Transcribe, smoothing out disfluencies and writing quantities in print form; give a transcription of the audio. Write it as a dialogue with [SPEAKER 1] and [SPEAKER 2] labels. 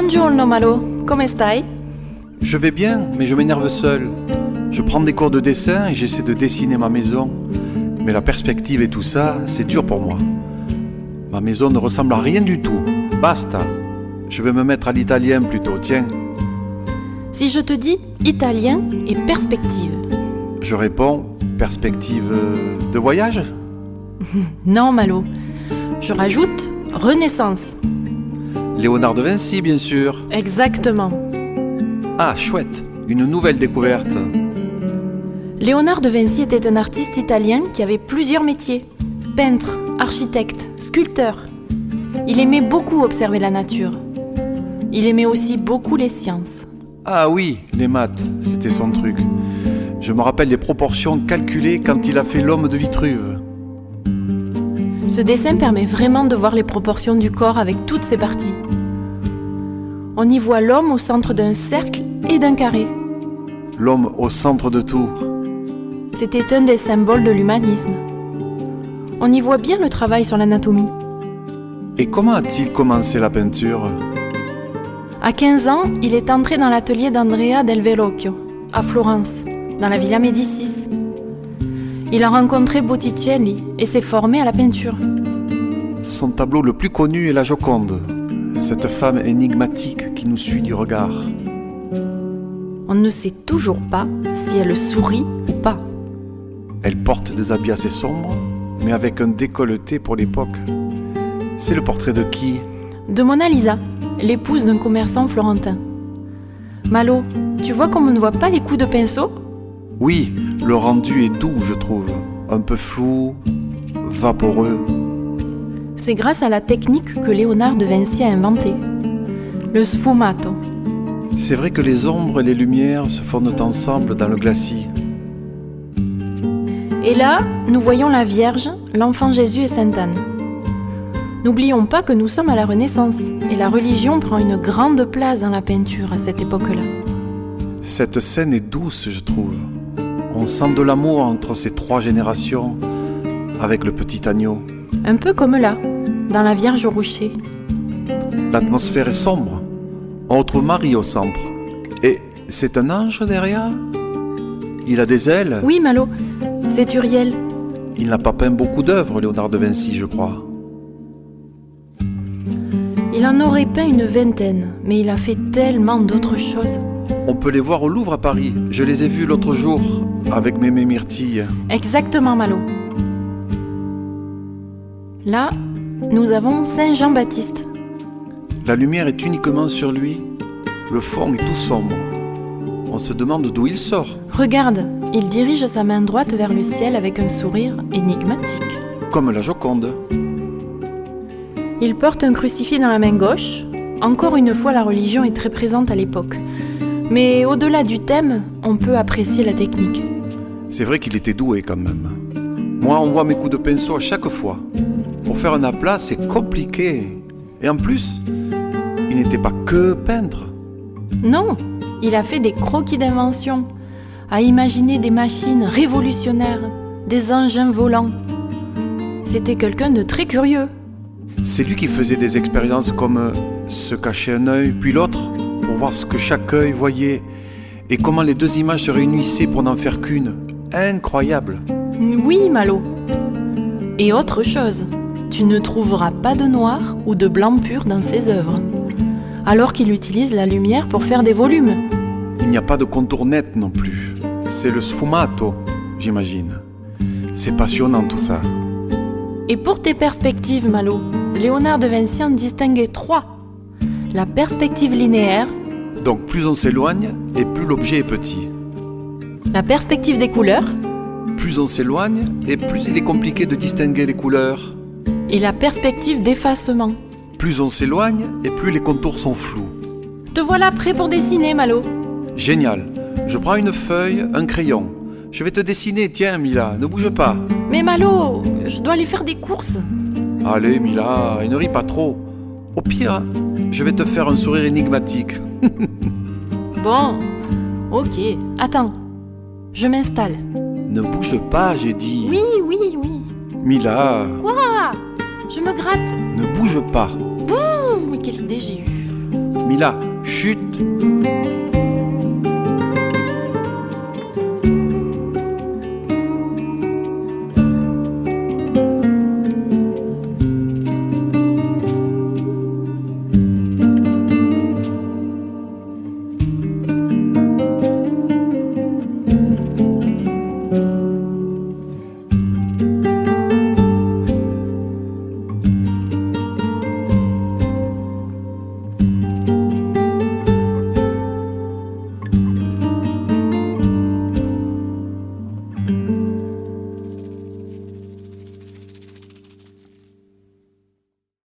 [SPEAKER 1] Buongiorno Malo, come stai?
[SPEAKER 2] Je vais bien, mais je m'énerve seul. Je prends des cours de dessin et j'essaie de dessiner ma maison. Mais la perspective et tout ça, c'est dur pour moi. Ma maison ne ressemble à rien du tout. Basta. Je vais me mettre à l'italien plutôt, tiens.
[SPEAKER 1] Si je te dis italien et perspective.
[SPEAKER 2] Je réponds, perspective de voyage?
[SPEAKER 1] Non Malo, je rajoute Renaissance.
[SPEAKER 2] Léonard de Vinci, bien sûr.
[SPEAKER 1] Exactement.
[SPEAKER 2] Ah, chouette, une nouvelle découverte.
[SPEAKER 1] Léonard de Vinci était un artiste italien qui avait plusieurs métiers. Peintre, architecte, sculpteur. Il aimait beaucoup observer la nature. Il aimait aussi beaucoup les sciences.
[SPEAKER 2] Ah oui, les maths, c'était son truc. Je me rappelle les proportions calculées quand il a fait l'homme de Vitruve.
[SPEAKER 1] Ce dessin permet vraiment de voir les proportions du corps avec toutes ses parties. On y voit l'homme au centre d'un cercle et d'un carré.
[SPEAKER 2] L'homme au centre de tout.
[SPEAKER 1] C'était un des symboles de l'humanisme. On y voit bien le travail sur l'anatomie.
[SPEAKER 2] Et comment a-t-il commencé la peinture?
[SPEAKER 1] À 15 ans, il est entré dans l'atelier d'Andrea del Verrocchio, à Florence, dans la Villa Médicis. Il a rencontré Botticelli et s'est formé à la peinture.
[SPEAKER 2] Son tableau le plus connu est la Joconde, cette femme énigmatique qui nous suit du regard.
[SPEAKER 1] On ne sait toujours pas si elle sourit ou pas.
[SPEAKER 2] Elle porte des habits assez sombres, mais avec un décolleté pour l'époque. C'est le portrait de qui?
[SPEAKER 1] De Mona Lisa, l'épouse d'un commerçant florentin. Malo, tu vois comme on ne voit pas les coups de pinceau?
[SPEAKER 2] Oui, le rendu est doux, je trouve. Un peu flou, vaporeux.
[SPEAKER 1] C'est grâce à la technique que Léonard de Vinci a inventée. Le sfumato.
[SPEAKER 2] C'est vrai que les ombres et les lumières se fondent ensemble dans le glacis.
[SPEAKER 1] Et là, nous voyons la Vierge, l'enfant Jésus et Sainte Anne. N'oublions pas que nous sommes à la Renaissance et la religion prend une grande place dans la peinture à cette époque-là.
[SPEAKER 2] Cette scène est douce, je trouve. On sent de l'amour entre ces trois générations avec le petit agneau.
[SPEAKER 1] Un peu comme là, dans la Vierge au rocher.
[SPEAKER 2] L'atmosphère est sombre. On retrouve Marie au centre. Et c'est un ange derrière? Il a des ailes?
[SPEAKER 1] Oui, Malo, c'est Uriel.
[SPEAKER 2] Il n'a pas peint beaucoup d'œuvres, Léonard de Vinci, je crois.
[SPEAKER 1] Il en aurait peint une vingtaine, mais il a fait tellement d'autres choses.
[SPEAKER 2] On peut les voir au Louvre à Paris. Je les ai vus l'autre jour, avec Mémé Myrtille.
[SPEAKER 1] Exactement, Malo. Là, nous avons Saint Jean-Baptiste.
[SPEAKER 2] La lumière est uniquement sur lui. Le fond est tout sombre. On se demande d'où il sort.
[SPEAKER 1] Regarde, il dirige sa main droite vers le ciel avec un sourire énigmatique.
[SPEAKER 2] Comme la Joconde.
[SPEAKER 1] Il porte un crucifix dans la main gauche. Encore une fois, la religion est très présente à l'époque. Mais au-delà du thème, on peut apprécier la technique.
[SPEAKER 2] C'est vrai qu'il était doué quand même. Moi, on voit mes coups de pinceau à chaque fois. Pour faire un aplat, c'est compliqué. Et en plus, il n'était pas que peintre.
[SPEAKER 1] Non, il a fait des croquis d'invention, a imaginé des machines révolutionnaires, des engins volants. C'était quelqu'un de très curieux.
[SPEAKER 2] C'est lui qui faisait des expériences comme se cacher un œil, puis l'autre, pour voir ce que chaque œil voyait, et comment les deux images se réunissaient pour n'en faire qu'une. Incroyable.
[SPEAKER 1] Oui, Malo. Et autre chose, tu ne trouveras pas de noir ou de blanc pur dans ses œuvres, alors qu'il utilise la lumière pour faire des volumes.
[SPEAKER 2] Il n'y a pas de contour net non plus. C'est le sfumato, j'imagine. C'est passionnant tout ça.
[SPEAKER 1] Et pour tes perspectives, Malo, Léonard de Vinci en distinguait 3. La perspective linéaire.
[SPEAKER 2] Donc plus on s'éloigne et plus l'objet est petit.
[SPEAKER 1] La perspective des couleurs.
[SPEAKER 2] Plus on s'éloigne et plus il est compliqué de distinguer les couleurs.
[SPEAKER 1] Et la perspective d'effacement.
[SPEAKER 2] Plus on s'éloigne et plus les contours sont flous.
[SPEAKER 1] Te voilà prêt pour dessiner, Malo.
[SPEAKER 2] Génial. Je prends une feuille, un crayon. Je vais te dessiner, tiens Mila, ne bouge pas.
[SPEAKER 1] Mais Malo, je dois aller faire des courses.
[SPEAKER 2] Allez Mila, et ne ris pas trop. Au pire, je vais te faire un sourire énigmatique.
[SPEAKER 1] Bon, ok. Attends, je m'installe.
[SPEAKER 2] Ne bouge pas, j'ai dit.
[SPEAKER 1] Oui.
[SPEAKER 2] Mila.
[SPEAKER 1] Quoi? Je me gratte.
[SPEAKER 2] Ne bouge pas.
[SPEAKER 1] Mais quelle idée j'ai eue.
[SPEAKER 2] Mila, chut.